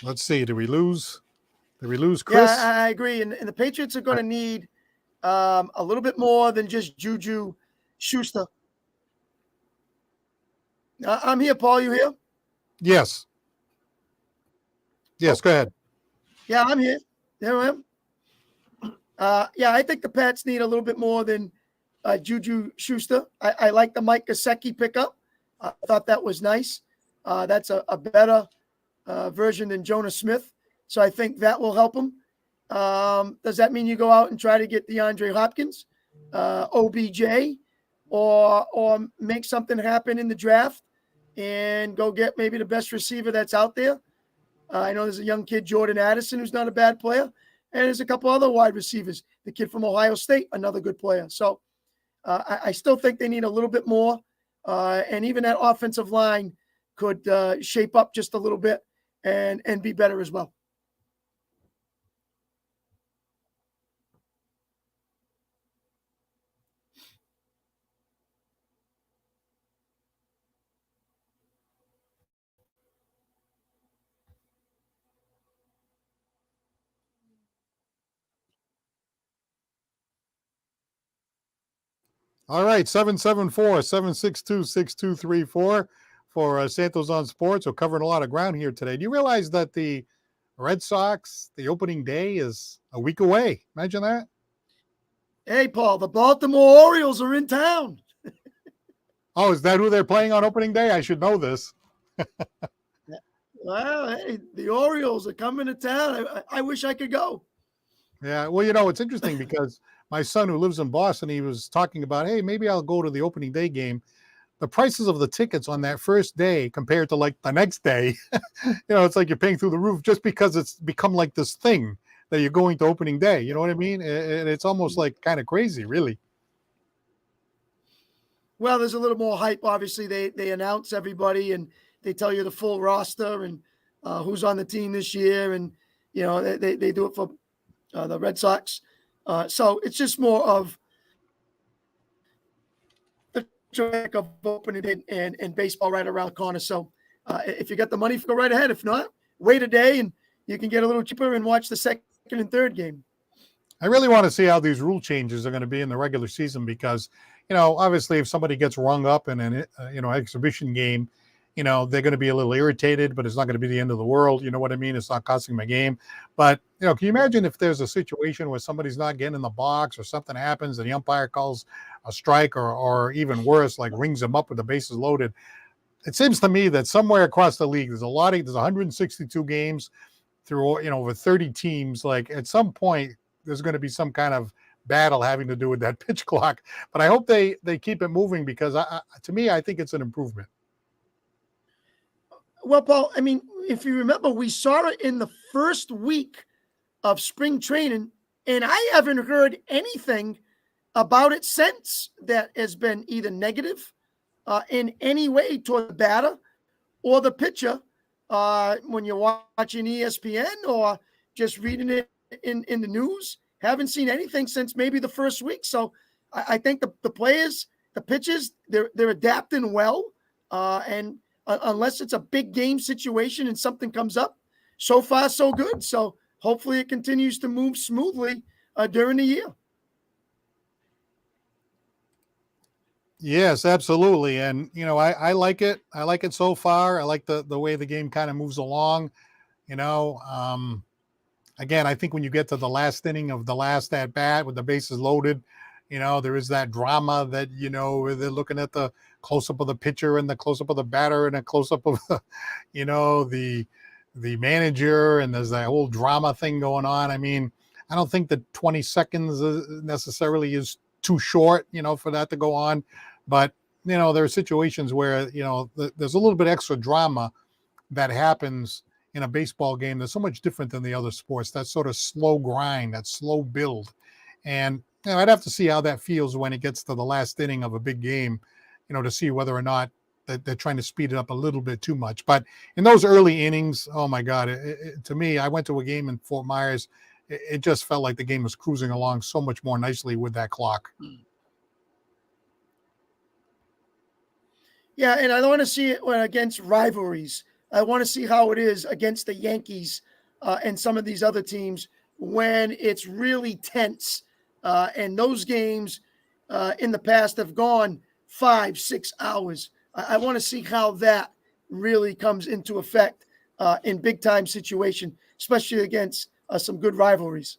Let's see. Did we lose Chris? Yeah, I agree. And the Patriots are going to need a little bit more than just Juju Schuster. I'm here, Paul. You here? Yes. Yes, go ahead. Yeah, I'm here. There I am. Yeah, I think the Pats need a little bit more than Juju Schuster. I like the Mike Gesicki pickup. I thought that was nice. That's a better version than Jonas Smith. So I think that will help him. Does that mean you go out and try to get DeAndre Hopkins, OBJ, or make something happen in the draft and go get maybe the best receiver that's out there? I know there's a young kid, Jordan Addison, who's not a bad player. And there's a couple other wide receivers. The kid from Ohio State, another good player. So I still think they need a little bit more. And even that offensive line could shape up just a little bit and be better as well. All right, 774-762-6234 for Santos on Sports. We're covering a lot of ground here today. Do you realize that the Red Sox, the opening day is a week away? Imagine that. Hey, Paul, the Baltimore Orioles are in town. Oh, is that who they're playing on opening day? I should know this. Well, hey, the Orioles are coming to town. I wish I could go. Yeah, well, it's interesting because my son who lives in Boston, he was talking about, hey, maybe I'll go to the opening day game. The prices of the tickets on that first day compared to like the next day, it's like you're paying through the roof just because it's become like this thing that you're going to opening day. You know what I mean? It's almost like kind of crazy, really. Well, there's a little more hype. Obviously, they announce everybody and they tell you the full roster and who's on the team this year. And, they do it for the Red Sox. So it's just more of the track of opening and baseball right around the corner. So if you got the money, go right ahead. If not, wait a day and you can get a little cheaper and watch the second and third game. I really want to see how these rule changes are going to be in the regular season because, obviously if somebody gets rung up in an, exhibition game, they're going to be a little irritated, but it's not going to be the end of the world. You know what I mean? It's not costing them a game. But, can you imagine if there's a situation where somebody's not getting in the box or something happens and the umpire calls a strike or even worse, like rings them up with the bases loaded? It seems to me that somewhere across the league, there's 162 games through, over 30 teams. Like at some point, there's going to be some kind of battle having to do with that pitch clock. But I hope they keep it moving because to me, I think it's an improvement. Well, Paul, I mean, if you remember, we saw it in the first week of spring training, and I haven't heard anything about it since that has been either negative in any way toward the batter or the pitcher when you're watching ESPN or just reading it in the news. Haven't seen anything since maybe the first week. So I think the players, the pitchers, they're adapting well. And unless it's a big game situation and something comes up, so far, so good. So hopefully it continues to move smoothly during the year. Yes, absolutely. And, I like it. I like it so far. I like the way the game kind of moves along. Again, I think when you get to the last inning of the last at bat with the bases loaded, There is that drama that, where they're looking at the close-up of the pitcher and the close-up of the batter and a close-up of the, the manager, and there's that whole drama thing going on. I mean, I don't think that 20 seconds necessarily is too short, for that to go on. But, there are situations where, there's a little bit extra drama that happens in a baseball game that's so much different than the other sports. That sort of slow grind, that slow build. And, I'd have to see how that feels when it gets to the last inning of a big game, to see whether or not that they're trying to speed it up a little bit too much. But in those early innings, oh my God, to me, I went to a game in Fort Myers. It just felt like the game was cruising along so much more nicely with that clock. Yeah, and I want to see it against rivalries. I want to see how it is against the Yankees and some of these other teams when it's really tense. And those games in the past have gone 5-6 hours. I want to see how that really comes into effect in big time situation, especially against some good rivalries.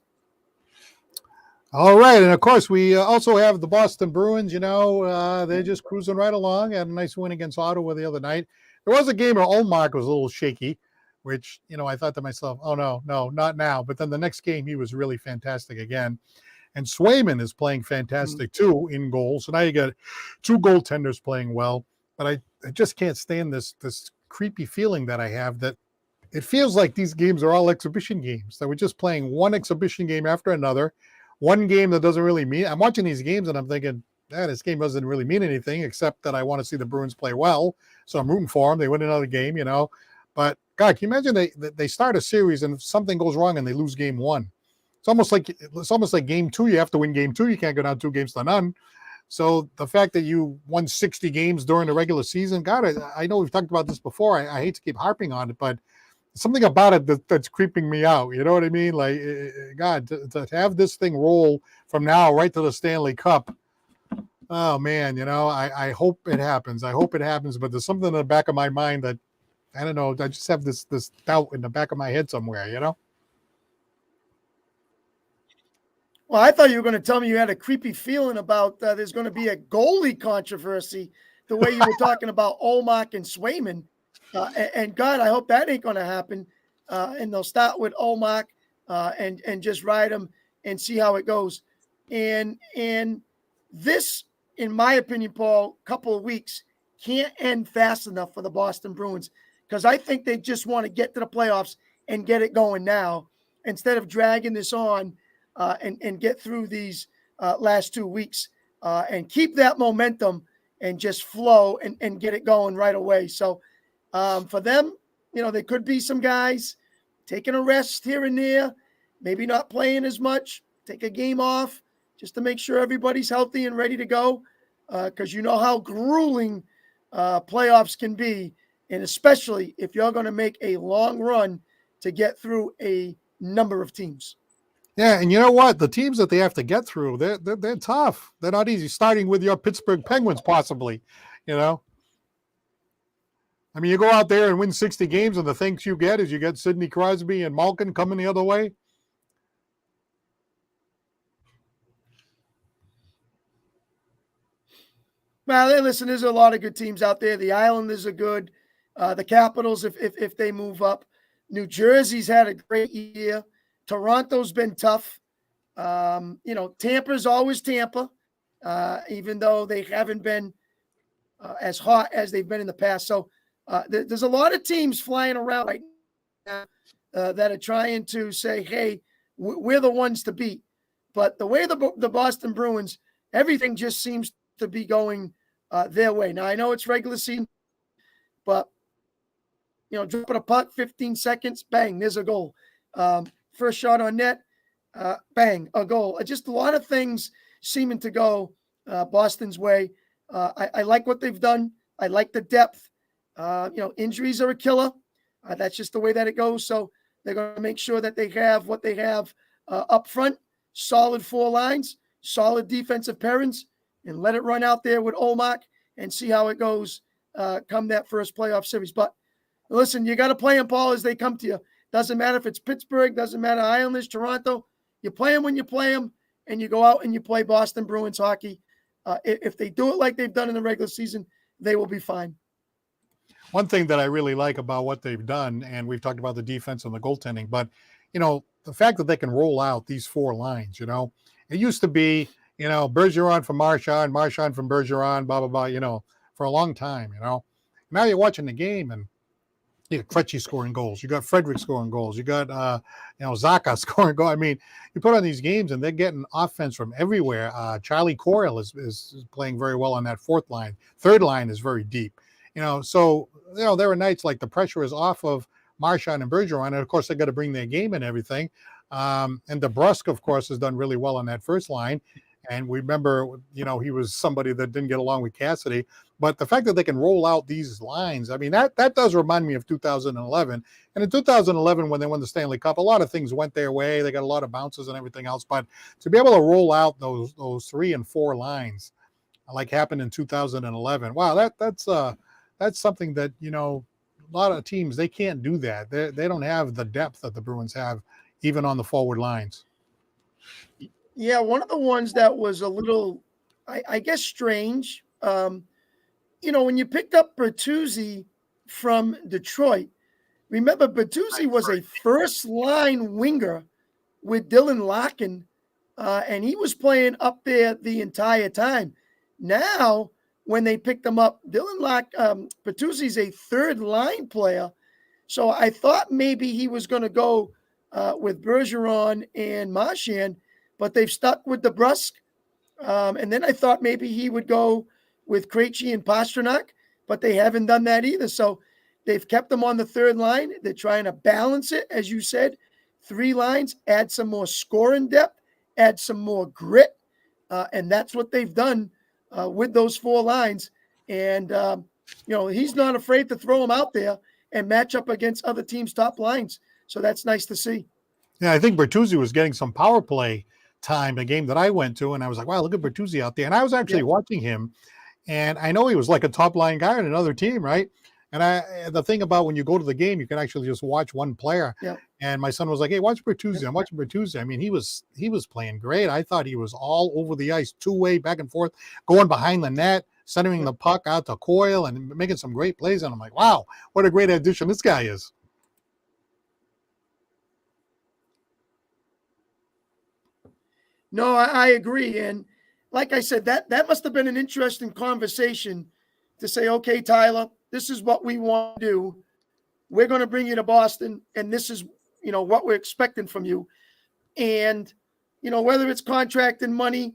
All right. And of course, we also have the Boston Bruins. They're just cruising right along. Had a nice win against Ottawa the other night. There was a game where Olmark was a little shaky, which, I thought to myself, oh, no, not now. But then the next game, he was really fantastic again. And Swayman is playing fantastic, too, in goal. So now you got two goaltenders playing well. But I just can't stand this creepy feeling that I have that it feels like these games are all exhibition games, that we're just playing one exhibition game after another, one game that doesn't really mean. I'm watching these games and I'm thinking, this game doesn't really mean anything except that I want to see the Bruins play well. So I'm rooting for them. They win another game, But, God, can you imagine they start a series and if something goes wrong and they lose game one? It's almost like game two. You have to win game two. You can't go down 2-0. So the fact that you won 60 games during the regular season, God, I know we've talked about this before. I hate to keep harping on it, but something about it that's creeping me out. You know what I mean? Like, God, to have this thing roll from now right to the Stanley Cup. Oh man, I hope it happens. I hope it happens. But there's something in the back of my mind that I don't know. I just have this doubt in the back of my head somewhere. Well, I thought you were going to tell me you had a creepy feeling about there's going to be a goalie controversy the way you were talking about Olmark and Swayman. And God, I hope that ain't going to happen. And they'll start with Olmark and just ride him and see how it goes. And this, in my opinion, Paul, couple of weeks can't end fast enough for the Boston Bruins because I think they just want to get to the playoffs and get it going now instead of dragging this on and get through these last 2 weeks and keep that momentum and just flow and get it going right away. So for them, there could be some guys taking a rest here and there, maybe not playing as much, take a game off just to make sure everybody's healthy and ready to go because you know how grueling playoffs can be, and especially if you're going to make a long run to get through a number of teams. Yeah, and you know what? The teams that they have to get through, they're tough. They're not easy. Starting with your Pittsburgh Penguins, possibly. I mean, you go out there and win 60 games, and the things you get is you get Sidney Crosby and Malkin coming the other way. Well, listen, there's a lot of good teams out there. The Islanders are good. The Capitals, if they move up. New Jersey's had a great year. Toronto's been tough. Tampa's always Tampa, even though they haven't been as hot as they've been in the past. So there's a lot of teams flying around right now that are trying to say, hey, we're the ones to beat. But the way the Boston Bruins, everything just seems to be going their way. Now, I know it's regular season, but, dropping a puck, 15 seconds, bang, there's a goal. First shot on net, bang, a goal. Just a lot of things seeming to go Boston's way. I like what they've done. I like the depth. Injuries are a killer. That's just the way that it goes. So they're going to make sure that they have what they have up front, solid four lines, solid defensive pairings, and let it run out there with Olmark and see how it goes come that first playoff series. But listen, you got to play them, Paul, as they come to you. Doesn't matter if it's Pittsburgh, doesn't matter Islanders, Toronto. You play them when you play them, and you go out and you play Boston Bruins hockey. If they do it like they've done in the regular season, they will be fine. One thing that I really like about what they've done, and we've talked about the defense and the goaltending, but, the fact that they can roll out these four lines, it used to be, Bergeron from Marchand from Bergeron, blah, blah, blah, for a long time, Now you're watching the game and you got Krejci scoring goals. You got Frederick scoring goals. You got, Zaka scoring goals. I mean, you put on these games and they're getting offense from everywhere. Charlie Coyle is playing very well on that fourth line. Third line is very deep. So there are nights like the pressure is off of Marchand and Bergeron, and of course they got to bring their game and everything. And DeBrusque, of course, has done really well on that first line. And we remember, he was somebody that didn't get along with Cassidy. But the fact that they can roll out these lines, I mean, that does remind me of 2011. And in 2011, when they won the Stanley Cup, a lot of things went their way. They got a lot of bounces and everything else. But to be able to roll out those 3 and 4 lines, like happened in 2011, wow, that's something that, a lot of teams, they can't do that. They don't have the depth that the Bruins have, even on the forward lines. Yeah, one of the ones that was a little, I guess, strange, when you picked up Bertuzzi from Detroit, remember Bertuzzi was a first-line winger with Dylan Larkin, and he was playing up there the entire time. Now, when they picked him up, Bertuzzi's a third-line player, so I thought maybe he was going to go with Bergeron and Marchand, but they've stuck with DeBrusque. And then I thought maybe he would go with Krejci and Pastrnak, but they haven't done that either. So they've kept them on the third line. They're trying to balance it, as you said, 3 lines, add some more scoring depth, add some more grit. And that's what they've done with those 4 lines. And, he's not afraid to throw them out there and match up against other teams' top lines. So that's nice to see. Yeah, I think Bertuzzi was getting some power play time, a game that I went to, and I was like, wow, look at Bertuzzi out there. And I was actually watching him, and I know he was like a top line guy on another team, right? And the thing about when you go to the game, you can actually just watch one player. Yeah. And my son was like, hey, watch Bertuzzi. I'm watching Bertuzzi. I mean, he was playing great. I thought he was all over the ice, 2-way, back and forth, going behind the net, centering the puck out to Coyle and making some great plays. And I'm like, wow, what a great addition this guy is. No, I agree. And like I said, that must have been an interesting conversation to say, okay, Tyler, this is what we want to do. We're going to bring you to Boston, and this is, what we're expecting from you. And, whether it's contract and money,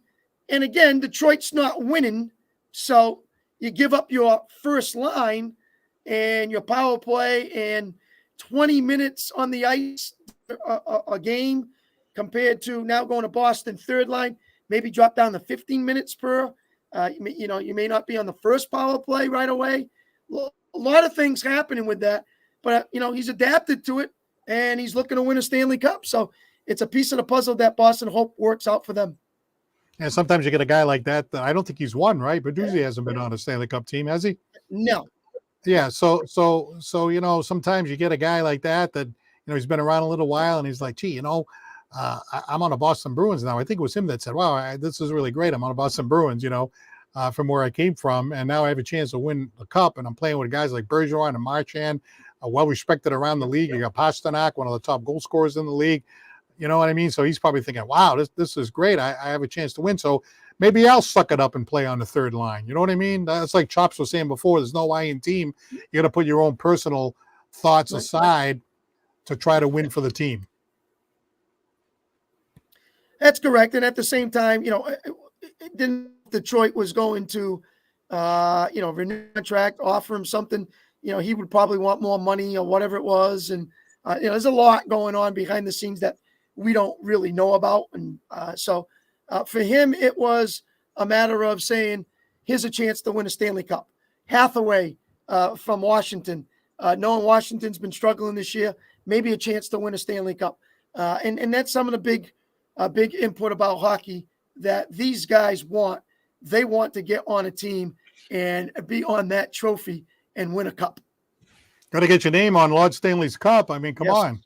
and again, Detroit's not winning, so you give up your first line and your power play and 20 minutes on the ice a game, compared to now going to Boston third line, maybe drop down to 15 minutes per. You may not be on the first power play right away. A lot of things happening with that, but he's adapted to it, and he's looking to win a Stanley Cup. So it's a piece of the puzzle that Boston hope works out for them. And sometimes you get a guy like that. I don't think he's won, right? Bertuzzi hasn't been on a Stanley Cup team, has he? No. Yeah. So sometimes you get a guy like that he's been around a little while, and he's like, gee, I'm on a Boston Bruins now. I think it was him that said, wow, this is really great. I'm on a Boston Bruins, from where I came from. And now I have a chance to win the cup. And I'm playing with guys like Bergeron and Marchand, well-respected around the league. You got Pastrnak, one of the top goal scorers in the league. You know what I mean? So he's probably thinking, wow, this is great. I have a chance to win. So maybe I'll suck it up and play on the third line. You know what I mean? That's like Chops was saying before. There's no I in team. You got to put your own personal thoughts aside to try to win for the team. That's correct. And at the same time, Detroit was going to, renew the contract, offer him something, he would probably want more money or whatever it was. And, there's a lot going on behind the scenes that we don't really know about. And so for him, it was a matter of saying, here's a chance to win a Stanley Cup. Hathaway from Washington, knowing Washington's been struggling this year, maybe a chance to win a Stanley Cup. And that's some of the big input about hockey that these guys want. They want to get on a team and be on that trophy and win a cup. Got to get your name on Lord Stanley's Cup. I mean, come on.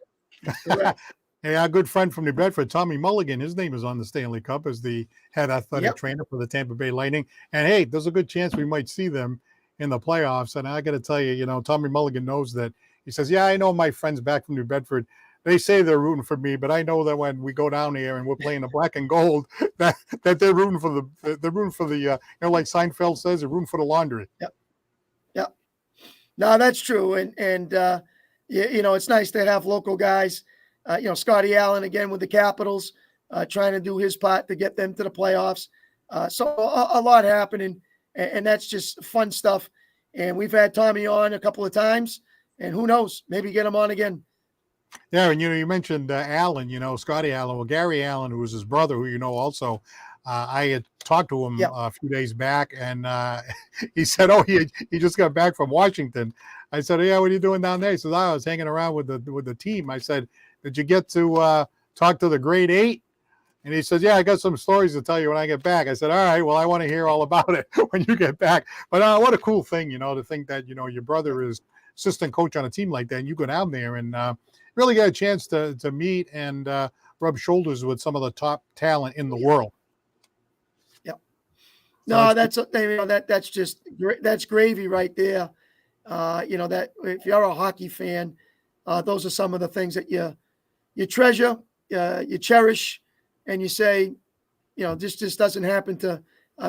Hey, our good friend from New Bedford, Tommy Mulligan, his name is on the Stanley Cup as the head athletic Yep. trainer for the Tampa Bay Lightning. And hey, there's a good chance we might see them in the playoffs. And I got to tell you, Tommy Mulligan knows that. He says, yeah, I know my friends back from New Bedford. They say they're rooting for me, but I know that when we go down here and we're playing the black and gold, that they're rooting for the like Seinfeld says, they're rooting for the laundry. Yep. Yep. No, that's true. And it's nice to have local guys. Scotty Allen again with the Capitals, trying to do his part to get them to the playoffs. So a lot happening, and that's just fun stuff. And we've had Tommy on a couple of times, and who knows, maybe get him on again. Yeah, and you mentioned Allen, Scotty Allen, well, Gary Allen, who was his brother, who also. I had talked to him a few days back, and he said, "Oh, he just got back from Washington." I said, "Yeah, what are you doing down there?" He says, "I was hanging around with the team." I said, "Did you get to talk to the grade 8?" And he said, "Yeah, I got some stories to tell you when I get back." I said, "All right, well, I want to hear all about it when you get back." But what a cool thing, to think that your brother is assistant coach on a team like that, and you go down there and really get a chance to meet and rub shoulders with some of the top talent in the world. No, that's just that's gravy right there. That if you're a hockey fan, those are some of the things that you treasure, you cherish, and you say, this just doesn't happen to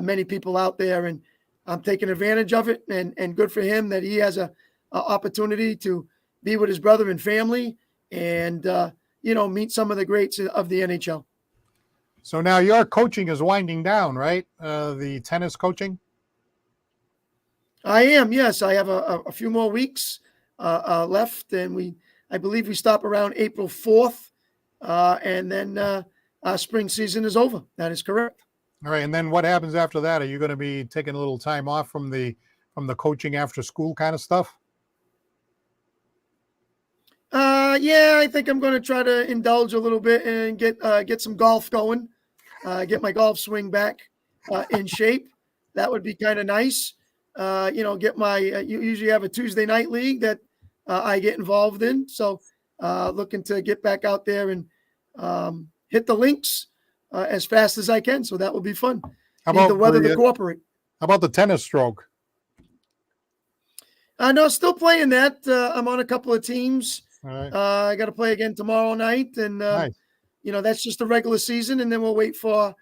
many people out there, and I'm taking advantage of it, and good for him that he has a opportunity to be with his brother and family, and meet some of the greats of the NHL. So now your coaching is winding down, right? The tennis coaching? I am, yes. I have a few more weeks left, and I believe we stop around April 4th, and then our spring season is over. That is correct. All right, and then what happens after that? Are you going to be taking a little time off from the coaching after school kind of stuff? Yeah, I think I'm going to try to indulge a little bit and get some golf going, get my golf swing back in shape. That would be kind of nice. Get my you usually have a Tuesday night league that I get involved in. So looking to get back out there and hit the links as fast as I can. So that will be fun. How Need about the weather to cooperate. How about the tennis stroke? No, still playing that. I'm on a couple of teams. All right. I got to play again tomorrow night, and Nice. that's just the regular season, and then we'll wait for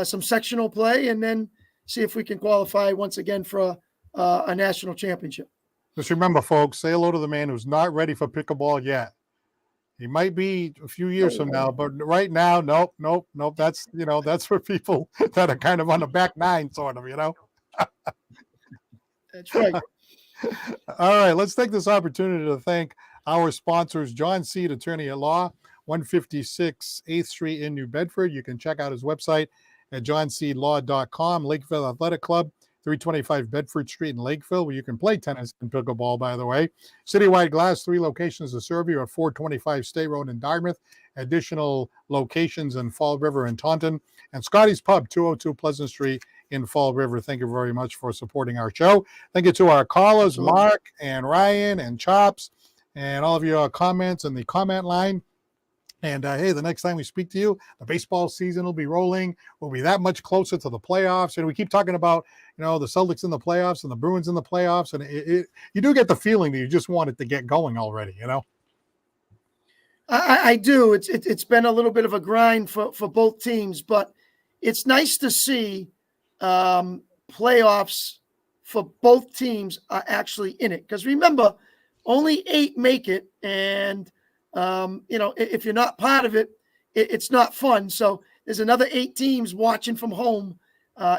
some sectional play, and then see if we can qualify once again for a national championship. Just remember, folks, say hello to the man who's not ready for pickleball yet. He might be a few years from now, but right now, nope. That's that's for people that are kind of on the back nine, sort of. That's right. All right, let's take this opportunity to thank our sponsors, John Seed, attorney at law, 156 8th Street in New Bedford. You can check out his website at johnseedlaw.com. Lakeville Athletic Club, 325 Bedford Street in Lakeville, where you can play tennis and pickleball, by the way. Citywide Glass, 3 locations to serve you at 425 State Road in Dartmouth. Additional locations in Fall River and Taunton. And Scotty's Pub, 202 Pleasant Street in Fall River. Thank you very much for supporting our show. Thank you to our callers, Mark and Ryan and Chops, and all of your comments in the comment line. And hey, the next time we speak to you, the baseball season will be rolling. We'll be that much closer to the playoffs. And we keep talking about, the Celtics in the playoffs and the Bruins in the playoffs. And you do get the feeling that you just want it to get going already, I do. It's been a little bit of a grind for both teams, but it's nice to see playoffs for both teams are actually in it. Because remember, only 8 make it, and if you're not part of it, it's not fun. So there's another 8 teams watching from home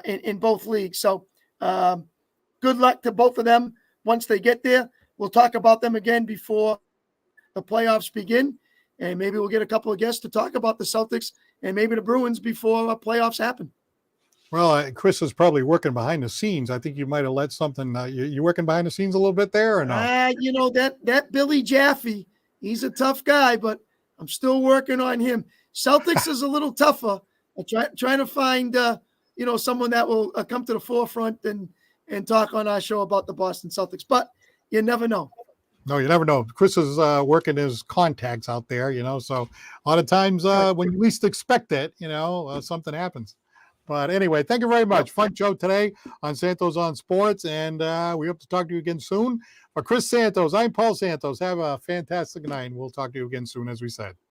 in both leagues. So good luck to both of them once they get there. We'll talk about them again before the playoffs begin, and maybe we'll get a couple of guests to talk about the Celtics and maybe the Bruins before playoffs happen. Well, Chris is probably working behind the scenes. I think you might have let something. You working behind the scenes a little bit there, or no? That Billy Jaffe, he's a tough guy, but I'm still working on him. Celtics is a little tougher. I'm trying to find someone that will come to the forefront and talk on our show about the Boston Celtics. But you never know. No, you never know. Chris is working his contacts out there, so a lot of times when you least expect it, something happens. But anyway, thank you very much. Fun show today on Santos on Sports, and we hope to talk to you again soon. For Chris Santos, I'm Paul Santos. Have a fantastic night, and we'll talk to you again soon, as we said.